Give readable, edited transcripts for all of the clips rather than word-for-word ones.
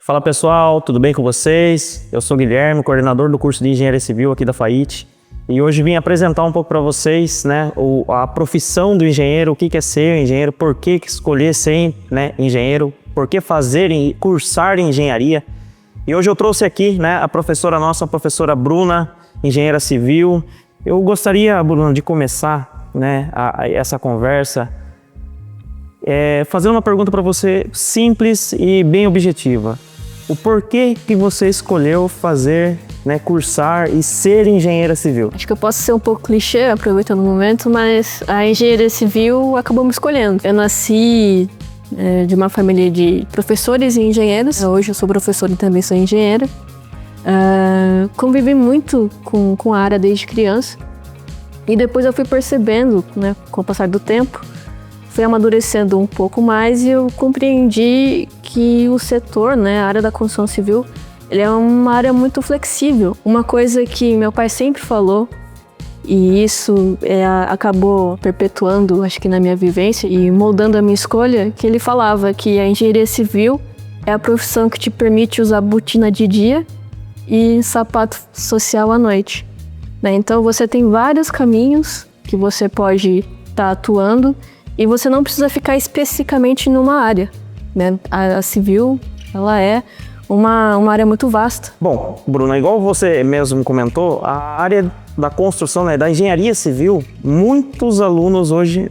Fala pessoal, tudo bem com vocês? Eu sou o Guilherme, coordenador do curso de Engenharia Civil aqui da FAIT. E hoje vim apresentar um pouco para vocês, né, a profissão do engenheiro, o que é ser engenheiro, por que escolher ser, né, engenheiro, por que fazer e cursar engenharia. E hoje eu trouxe aqui, né, a professora Bruna, engenheira civil. Eu gostaria, Bruna, de começar, né, essa conversa fazendo uma pergunta para você simples e bem objetiva. O porquê que você escolheu fazer, né, cursar e ser engenheira civil? Acho que eu posso ser um pouco clichê, aproveitando o momento, mas a engenharia civil acabou me escolhendo. Eu nasci de uma família de professores e engenheiros. Hoje eu sou professora e também sou engenheira. Convivi muito com a área desde criança. E depois eu fui percebendo, né, com o passar do tempo, fui amadurecendo um pouco mais e eu compreendi que o setor, né, a área da construção civil, ele é uma área muito flexível. Uma coisa que meu pai sempre falou, e isso acabou perpetuando, acho que na minha vivência e moldando a minha escolha, que ele falava que a engenharia civil é a profissão que te permite usar botina de dia e sapato social à noite, né? Então você tem vários caminhos que você pode estar atuando e você não precisa ficar especificamente numa área, né? A civil, ela é uma área muito vasta. Bom, Bruna, igual você mesmo comentou, a área da construção, né, da engenharia civil, muitos alunos hoje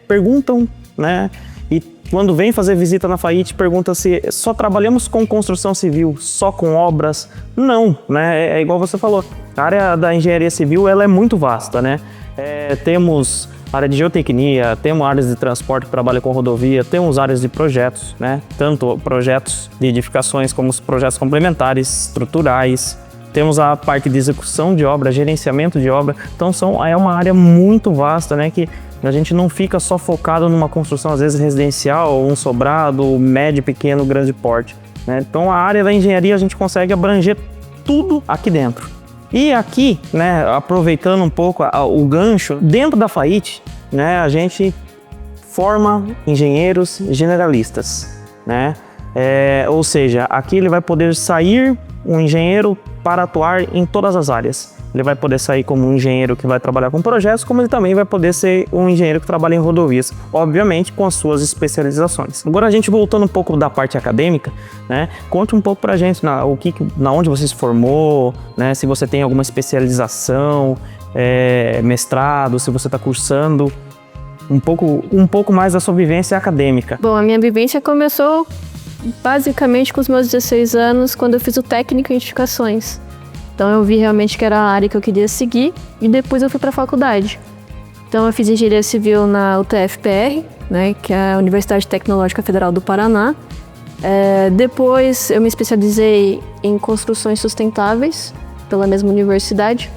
perguntam, né, e quando vem fazer visita na FAIT, pergunta se só trabalhamos com construção civil, só com obras. Não, né, é igual você falou, a área da engenharia civil, ela é muito vasta, né, temos área de geotecnia, temos áreas de transporte que trabalham com rodovia, temos áreas de projetos, né? Tanto projetos de edificações como os projetos complementares, estruturais. Temos a parte de execução de obra, gerenciamento de obra. Então é uma área muito vasta, né? Que a gente não fica só focado numa construção, às vezes residencial, um sobrado, médio, pequeno, grande porte, né? Então a área da engenharia a gente consegue abranger tudo aqui dentro. E aqui, né, aproveitando um pouco o gancho, dentro da FAIT, né, a gente forma engenheiros generalistas, né? Ou seja, aqui ele vai poder sair um engenheiro para atuar em todas as áreas. Ele vai poder sair como um engenheiro que vai trabalhar com projetos, como ele também vai poder ser um engenheiro que trabalha em rodovias, obviamente com as suas especializações. Agora a gente voltando um pouco da parte acadêmica, né? Conte um pouco pra gente na onde você se formou, né? Se você tem alguma especialização, mestrado, se você está cursando, um pouco mais da sua vivência acadêmica. Bom, a minha vivência começou basicamente com os meus 16 anos, quando eu fiz o técnico em edificações. Então eu vi realmente que era a área que eu queria seguir e depois eu fui para a faculdade. Então eu fiz engenharia civil na UTF-PR, né, que é a Universidade Tecnológica Federal do Paraná. Depois eu me especializei em construções sustentáveis pela mesma universidade.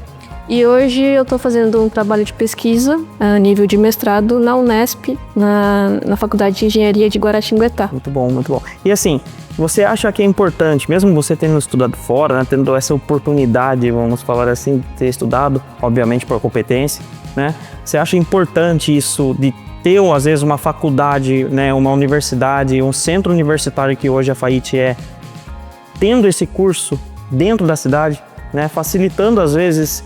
E hoje eu estou fazendo um trabalho de pesquisa a nível de mestrado na Unesp, na Faculdade de Engenharia de Guaratinguetá. Muito bom, muito bom. E assim, você acha que é importante, mesmo você tendo estudado fora, né, tendo essa oportunidade, vamos falar assim, de ter estudado, obviamente por competência, né? Você acha importante isso de ter, às vezes, uma faculdade, né, uma universidade, um centro universitário que hoje a FAIT tendo esse curso dentro da cidade, né, facilitando, às vezes,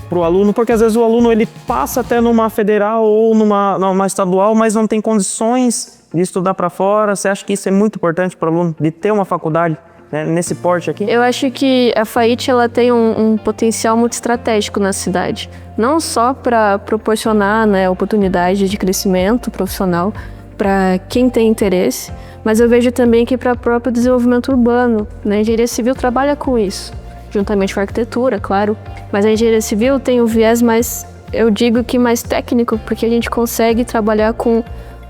para o aluno, porque às vezes o aluno ele passa até numa federal ou numa estadual, mas não tem condições de estudar para fora. Você acha que isso é muito importante para o aluno, de ter uma faculdade, né, nesse porte aqui? Eu acho que a FAIT ela tem um potencial muito estratégico na cidade, não só para proporcionar, né, oportunidade de crescimento profissional para quem tem interesse, mas eu vejo também que para o próprio desenvolvimento urbano, né, a engenharia civil trabalha com isso, juntamente com a arquitetura, claro, mas a engenharia civil tem um viés mais, eu digo que mais técnico, porque a gente consegue trabalhar com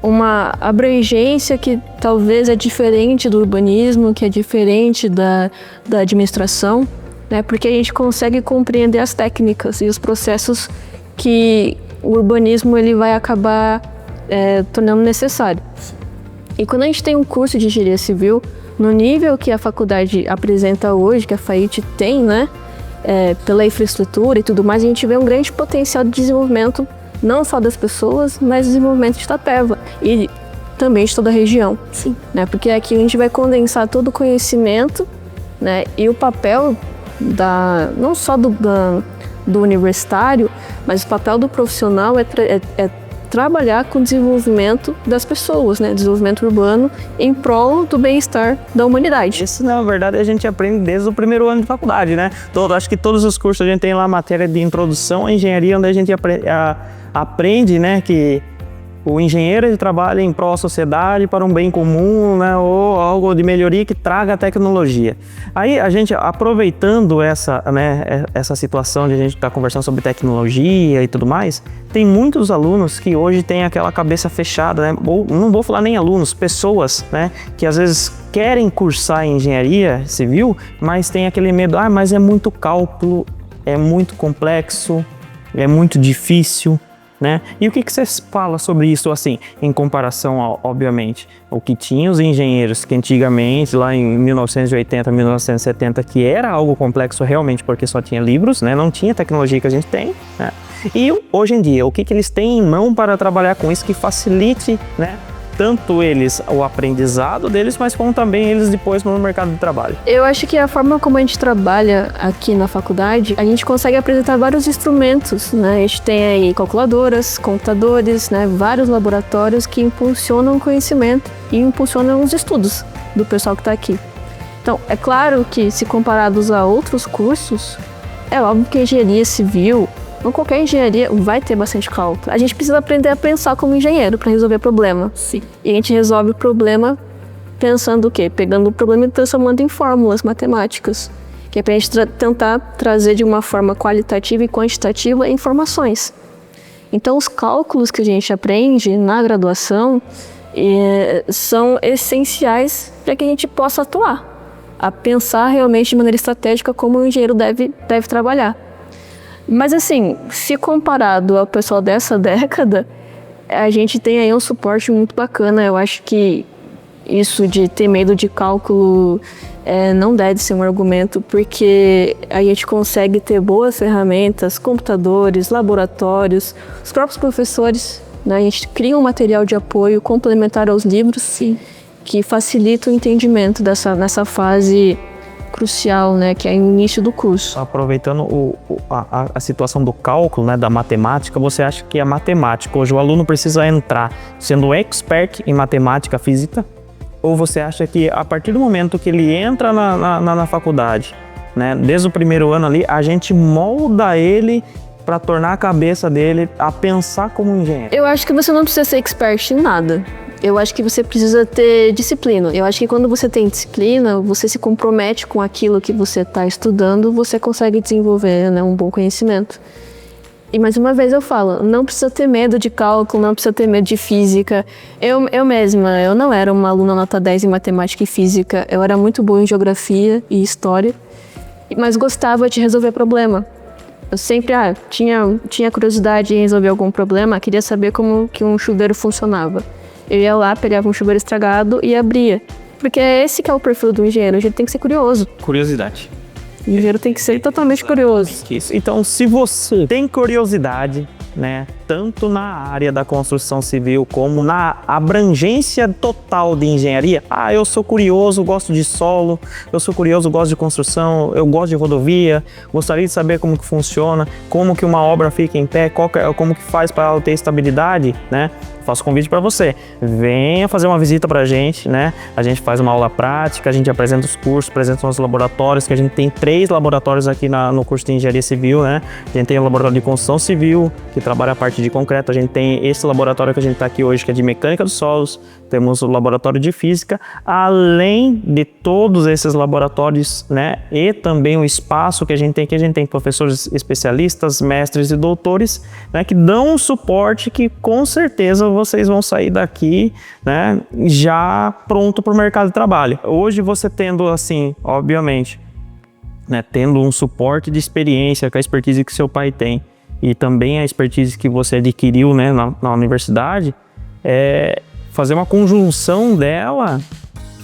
uma abrangência que talvez é diferente do urbanismo, que é diferente da administração, né? Porque a gente consegue compreender as técnicas e os processos que o urbanismo ele vai acabar tornando necessário. E quando a gente tem um curso de engenharia civil, no nível que a faculdade apresenta hoje, que a FAIT tem, né? Pela infraestrutura e tudo mais, a gente vê um grande potencial de desenvolvimento, não só das pessoas, mas desenvolvimento de Itapeva. E também de toda a região. Sim. Né? Porque aqui a gente vai condensar todo o conhecimento, né? E o papel não só do universitário, mas o papel do profissional é trabalhar com o desenvolvimento das pessoas, né? Desenvolvimento urbano em prol do bem-estar da humanidade. Isso, na verdade, a gente aprende desde o primeiro ano de faculdade, né? Acho que todos os cursos a gente tem lá a matéria de introdução à engenharia, onde a gente aprende, né, que o engenheiro ele trabalha em prol da sociedade para um bem comum, né, ou algo de melhoria que traga a tecnologia. Aí a gente, aproveitando essa situação de a gente estar conversando sobre tecnologia e tudo mais, tem muitos alunos que hoje têm aquela cabeça fechada, né, ou não vou falar nem alunos, pessoas, né, que às vezes querem cursar engenharia civil, mas tem aquele medo, mas é muito cálculo, é muito complexo, é muito difícil. Né? E o que você fala sobre isso, assim, em comparação, obviamente, o que tinha os engenheiros que antigamente, lá em 1980, 1970, que era algo complexo realmente porque só tinha livros, né? Não tinha tecnologia que a gente tem, né? E hoje em dia, o que eles têm em mão para trabalhar com isso que facilite, né? Tanto eles, o aprendizado deles, mas como também eles depois no mercado de trabalho. Eu acho que a forma como a gente trabalha aqui na faculdade, a gente consegue apresentar vários instrumentos, né? A gente tem aí calculadoras, computadores, né? Vários laboratórios que impulsionam o conhecimento e impulsionam os estudos do pessoal que está aqui. Então, é claro que se comparados a outros cursos, é óbvio que a engenharia civil, ou qualquer engenharia, vai ter bastante cálculo. A gente precisa aprender a pensar como engenheiro para resolver problema. Sim. E a gente resolve o problema pensando o quê? Pegando o problema e transformando em fórmulas matemáticas. Que é para a gente tentar trazer de uma forma qualitativa e quantitativa informações. Então, os cálculos que a gente aprende na graduação são essenciais para que a gente possa atuar. A pensar realmente de maneira estratégica como o engenheiro deve trabalhar. Mas assim, se comparado ao pessoal dessa década, a gente tem aí um suporte muito bacana. Eu acho que isso de ter medo de cálculo não deve ser um argumento, porque a gente consegue ter boas ferramentas, computadores, laboratórios, os próprios professores, né? A gente cria um material de apoio complementar aos livros. Sim. Que facilita o entendimento nessa fase crucial, né, que é o início do curso. Aproveitando a situação do cálculo, né, da matemática, você acha que a matemática, hoje o aluno precisa entrar sendo expert em matemática física? Ou você acha que a partir do momento que ele entra na faculdade, né, desde o primeiro ano ali, a gente molda ele para tornar a cabeça dele a pensar como engenheiro? Eu acho que você não precisa ser expert em nada. Eu acho que você precisa ter disciplina. Eu acho que quando você tem disciplina, você se compromete com aquilo que você está estudando, você consegue desenvolver, né, um bom conhecimento. E mais uma vez eu falo, não precisa ter medo de cálculo, não precisa ter medo de física. Eu mesma, eu não era uma aluna nota 10 em matemática e física. Eu era muito boa em geografia e história, mas gostava de resolver problema. Eu sempre tinha curiosidade em resolver algum problema, queria saber como que um chuveiro funcionava. Eu ia lá, pegava um chuveiro estragado e abria. Porque é esse que é o perfil do engenheiro. O engenheiro tem que ser curioso. Curiosidade. O engenheiro tem que ser totalmente curioso. Isso. Então, se você tem curiosidade, né, tanto na área da construção civil como na abrangência total de engenharia, eu sou curioso, gosto de solo, eu sou curioso, gosto de construção, eu gosto de rodovia, gostaria de saber como que funciona, como que uma obra fica em pé, como que faz para ela ter estabilidade, né? Faço convite para você, venha fazer uma visita para a gente, né? A gente faz uma aula prática, a gente apresenta os cursos, apresenta os laboratórios, que a gente tem 3 laboratórios aqui no curso de Engenharia Civil, né? A gente tem o laboratório de construção civil, que trabalha a parte de concreto, a gente tem esse laboratório que a gente está aqui hoje, que é de mecânica dos solos, temos o laboratório de física, além de todos esses laboratórios, né? E também o espaço que a gente tem professores especialistas, mestres e doutores, né? Que dão um suporte que com certeza vocês vão sair daqui, né, já pronto para o mercado de trabalho. Hoje você tendo assim, obviamente, né, tendo um suporte de experiência, com a expertise que seu pai tem e também a expertise que você adquiriu, né, na universidade, fazer uma conjunção dela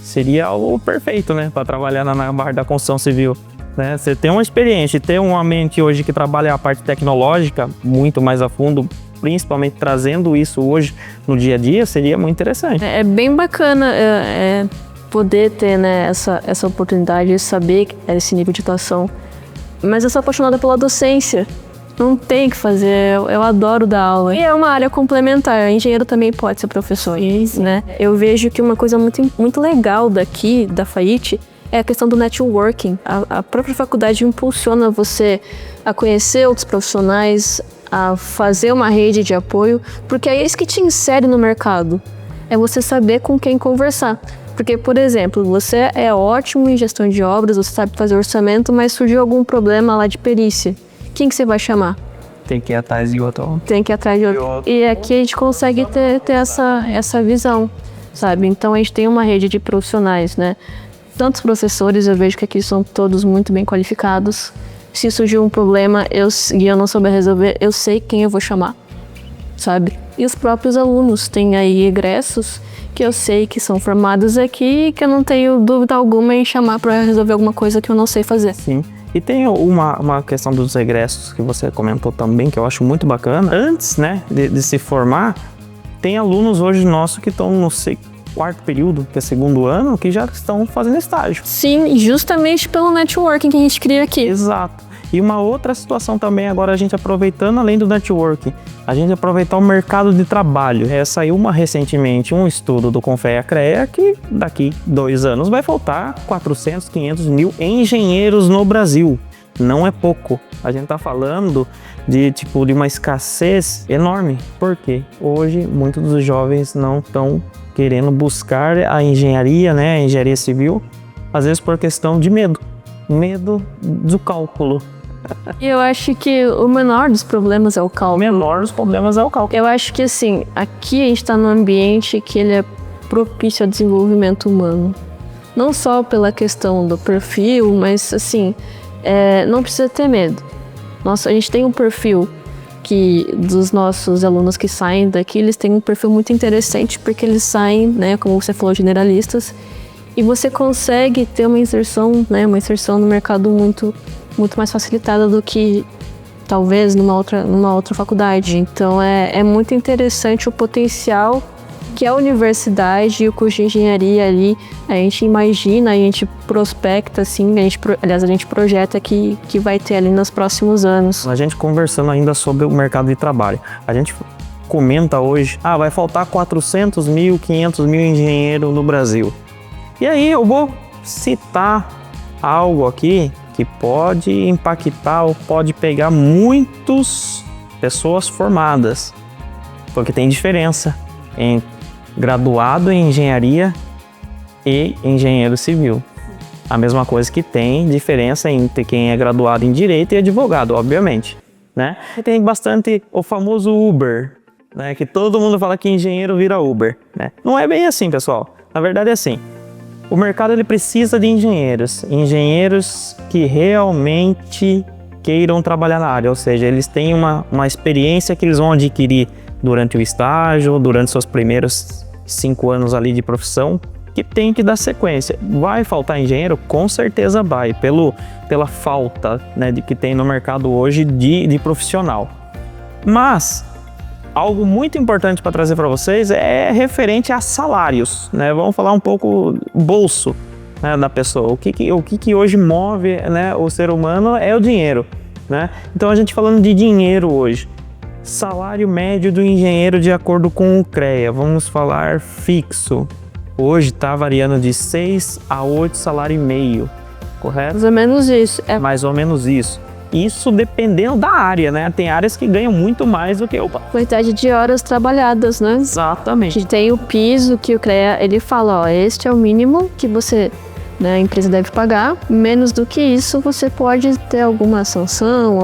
seria algo perfeito, né, para trabalhar na barra da construção civil. né? Você ter uma experiência e ter uma mente hoje que trabalha a parte tecnológica muito mais a fundo, principalmente trazendo isso hoje no dia a dia, seria muito interessante. É bem bacana poder ter, né, essa oportunidade de saber esse nível de atuação. Mas eu sou apaixonada pela docência. Não tem o que fazer, eu adoro dar aula. E é uma área complementar, engenheiro também pode ser professor, né? Eu vejo que uma coisa muito legal daqui, da FAIT, é a questão do networking. A própria faculdade impulsiona você a conhecer outros profissionais, a fazer uma rede de apoio, porque é isso que te insere no mercado. É você saber com quem conversar. Porque, por exemplo, você é ótimo em gestão de obras, você sabe fazer orçamento, mas surgiu algum problema lá de perícia. Quem que você vai chamar? Tem que ir atrás de outro. Tem que ir atrás de outro. E aqui a gente consegue ter essa visão, sabe? Então a gente tem uma rede de profissionais, né? Tantos professores, eu vejo que aqui são todos muito bem qualificados. Se surgiu um problema e eu não souber resolver, eu sei quem eu vou chamar, sabe? E os próprios alunos têm aí egressos que eu sei que são formados aqui e que eu não tenho dúvida alguma em chamar para resolver alguma coisa que eu não sei fazer. Sim. E tem uma questão dos egressos que você comentou também, que eu acho muito bacana. Antes, né, de se formar, tem alunos hoje nossos que estão no quarto período, que é segundo ano, que já estão fazendo estágio. Sim, justamente pelo networking que a gente cria aqui. Exato. E uma outra situação também, agora a gente aproveitando, além do networking, a gente aproveitar o mercado de trabalho. Saiu recentemente um estudo do Confea-CREA que daqui 2 anos vai faltar 400, 500 mil engenheiros no Brasil. Não é pouco. A gente está falando de uma escassez enorme. Por quê? Hoje, muitos dos jovens não estão querendo buscar a engenharia, né, a engenharia civil, às vezes por questão de medo do cálculo. E eu acho que o menor dos problemas é o cálculo. O menor dos problemas é o cálculo. Eu acho que, assim, aqui a gente está num ambiente que ele é propício ao desenvolvimento humano. Não só pela questão do perfil, mas, assim, não precisa ter medo. Nossa, a gente tem um perfil dos nossos alunos que saem daqui, eles têm um perfil muito interessante, porque eles saem, né, como você falou, generalistas, e você consegue ter uma inserção, né, no mercado muito mais facilitada do que talvez numa outra faculdade. Então é muito interessante o potencial que a universidade e o curso de engenharia ali, a gente imagina, a gente prospecta, assim, a gente projeta que vai ter ali nos próximos anos. A gente conversando ainda sobre o mercado de trabalho, a gente comenta hoje, vai faltar 400 mil, 500 mil engenheiros no Brasil. E aí eu vou citar algo aqui que pode impactar ou pode pegar muitas pessoas formadas, porque tem diferença em graduado em engenharia e engenheiro civil. A mesma coisa que tem diferença entre quem é graduado em direito e advogado, obviamente, né? E tem bastante o famoso Uber, né? Que todo mundo fala que engenheiro vira Uber, né? Não é bem assim, pessoal. Na verdade é assim. O mercado ele precisa de engenheiros que realmente queiram trabalhar na área, ou seja, eles têm uma experiência que eles vão adquirir durante o estágio, durante seus primeiros 5 anos ali de profissão, que tem que dar sequência. Vai faltar engenheiro? Com certeza vai, pela falta, né, que tem no mercado hoje de profissional. Mas algo muito importante para trazer para vocês é referente a salários, né? Vamos falar um pouco bolso, né, da pessoa. O que hoje move, né, o ser humano é o dinheiro, né? Então a gente falando de dinheiro hoje, salário médio do engenheiro de acordo com o CREA, vamos falar fixo. Hoje está variando de 6 a 8 salário e meio, correto? Mais ou menos isso. Mais ou menos isso. Isso dependendo da área, né? Tem áreas que ganham muito mais do que o... Quantidade de horas trabalhadas, né? Exatamente. Tem o piso que o CREA, ele fala, este é o mínimo que você, né, a empresa deve pagar. Menos do que isso, você pode ter alguma sanção,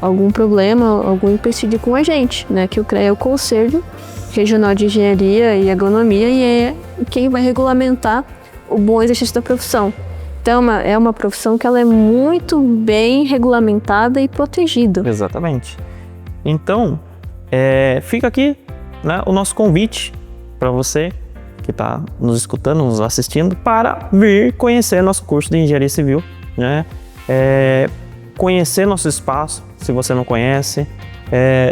algum problema, algum empecilho com a gente, né? Que o CREA é o Conselho Regional de Engenharia e Agronomia e é quem vai regulamentar o bom exercício da profissão. Então, é uma profissão que ela é muito bem regulamentada e protegida. Exatamente. Então, fica aqui, né, o nosso convite para você que está nos escutando, nos assistindo, para vir conhecer nosso curso de Engenharia Civil né? Conhecer nosso espaço, se você não conhece.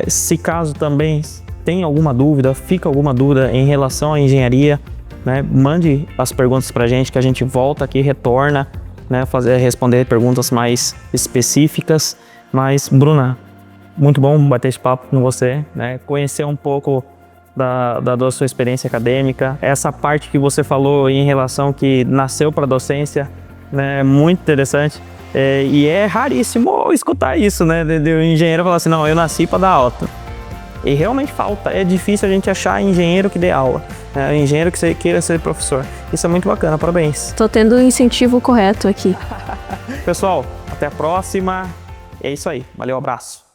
Se caso também tem alguma dúvida, fica alguma dúvida em relação à engenharia, né? Mande as perguntas pra gente, que a gente volta aqui, retorna, né? Responder perguntas mais específicas. Mas, Bruna, muito bom bater esse papo com você, né? Conhecer um pouco da sua experiência acadêmica. Essa parte que você falou em relação que nasceu para docência, né? Muito interessante. E é raríssimo escutar isso, né? De um engenheiro falar assim, não, eu nasci para dar aula. E realmente falta. É difícil a gente achar engenheiro que dê aula, né? Engenheiro que queira ser professor. Isso é muito bacana, parabéns. Tô tendo o incentivo correto aqui. Pessoal, até a próxima. É isso aí. Valeu, abraço.